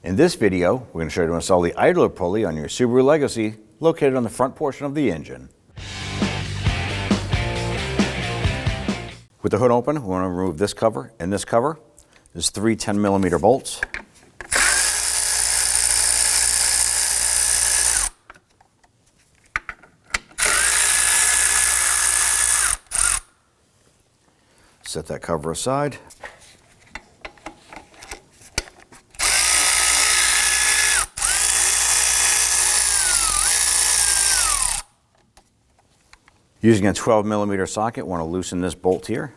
In this video, we're going to show you how to install the idler pulley on your Subaru Legacy located on the front portion of the engine. With the hood open, we want to remove this cover and this cover. There's three 10mm bolts. Set that cover aside. Using a 12mm socket, want to loosen this bolt here.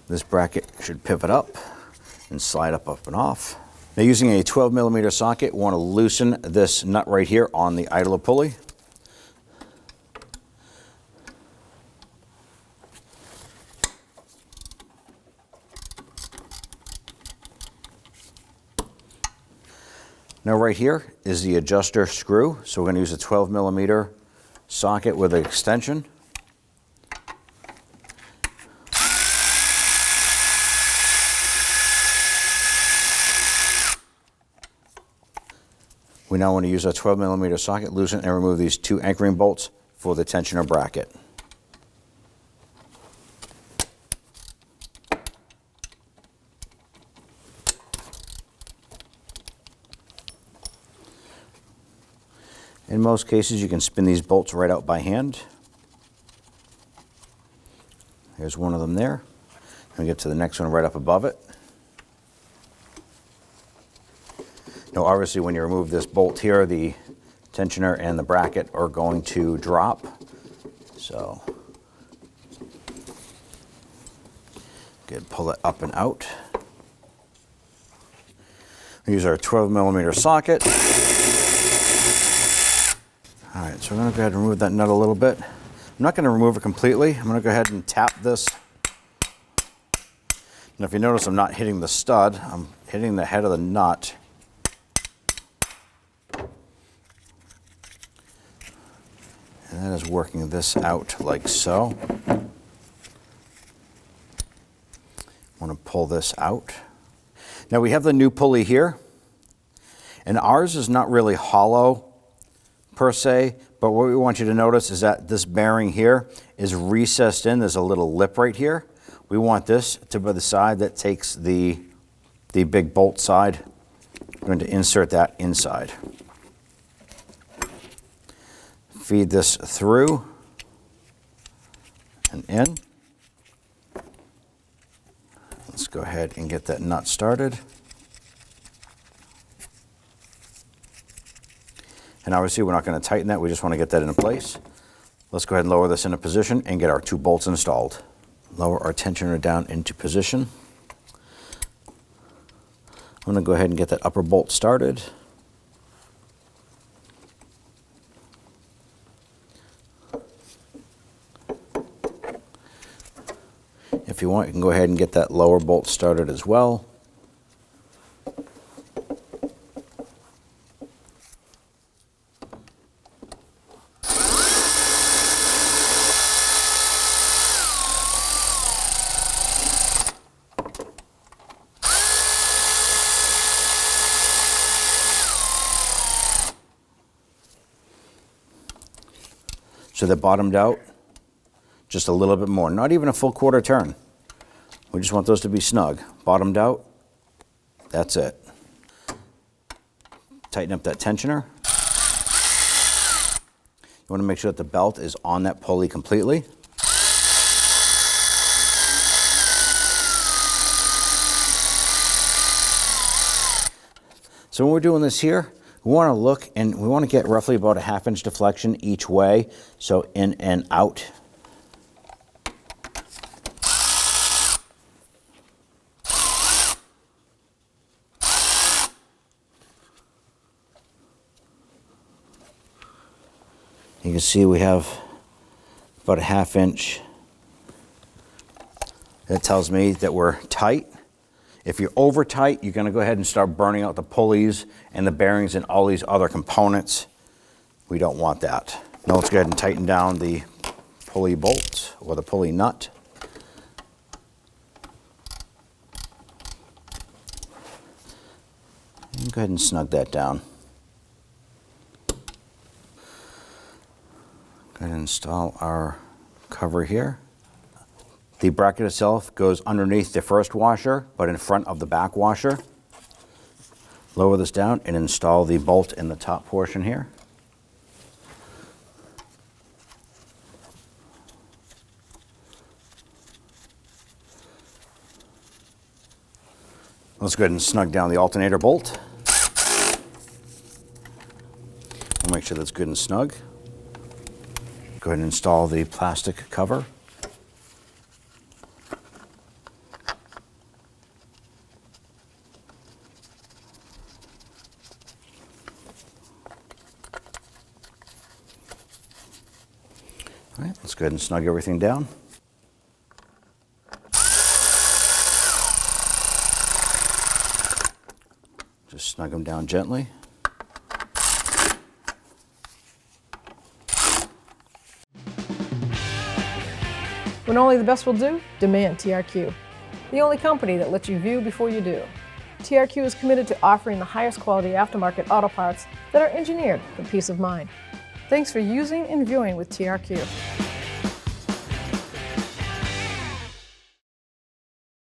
This bracket should pivot up and slide up and off. Now, using a 12mm socket, want to loosen this nut right here on the idler pulley. Now right here is the adjuster screw, so we're going to use a 12mm socket with an extension. We now want to use a 12mm socket, loosen and remove these two anchoring bolts for the tensioner bracket. In most cases, you can spin these bolts right out by hand. Here's one of them there. And we get to the next one right up above it. Now, obviously, when you remove this bolt here, the tensioner and the bracket are going to drop. So, good, pull it up and out. We use our 12mm socket. All right, so we're going to go ahead and remove that nut a little bit. I'm not going to remove it completely. I'm going to go ahead and tap this. Now, if you notice, I'm not hitting the stud. I'm hitting the head of the nut. And that is working this out like so. I want to pull this out. Now, we have the new pulley here. And ours is not really hollow per se, but what we want you to notice is that this bearing here is recessed in. There's a little lip right here. We want this to be the side that takes the big bolt side. We're going to insert that inside. Feed this through and in. Let's go ahead and get that nut started. And obviously, we're not going to tighten that. We just want to get that into place. Let's go ahead and lower this into position and get our two bolts installed. Lower our tensioner down into position. I'm going to go ahead and get that upper bolt started. If you want, you can go ahead and get that lower bolt started as well. So they're bottomed out just a little bit more, not even a full quarter turn. We just want those to be snug. Bottomed out, that's it. Tighten up that tensioner. You want to make sure that the belt is on that pulley completely. So when we're doing this here, we want to look and we want to get roughly about a 1/2 inch deflection each way, so in and out. You can see we have about a 1/2 inch. That tells me that we're tight. If you're over tight, you're going to go ahead and start burning out the pulleys and the bearings and all these other components. We don't want that. Now let's go ahead and tighten down the pulley bolt or the pulley nut. And go ahead and snug that down. Go ahead and install our cover here. The bracket itself goes underneath the first washer, but in front of the back washer. Lower this down and install the bolt in the top portion here. Let's go ahead and snug down the alternator bolt. We'll make sure that's good and snug. Go ahead and install the plastic cover. All right, let's go ahead and snug everything down. Just snug them down gently. When only the best will do, demand TRQ. The only company that lets you view before you do. TRQ is committed to offering the highest quality aftermarket auto parts that are engineered for peace of mind. Thanks for using and viewing with TRQ.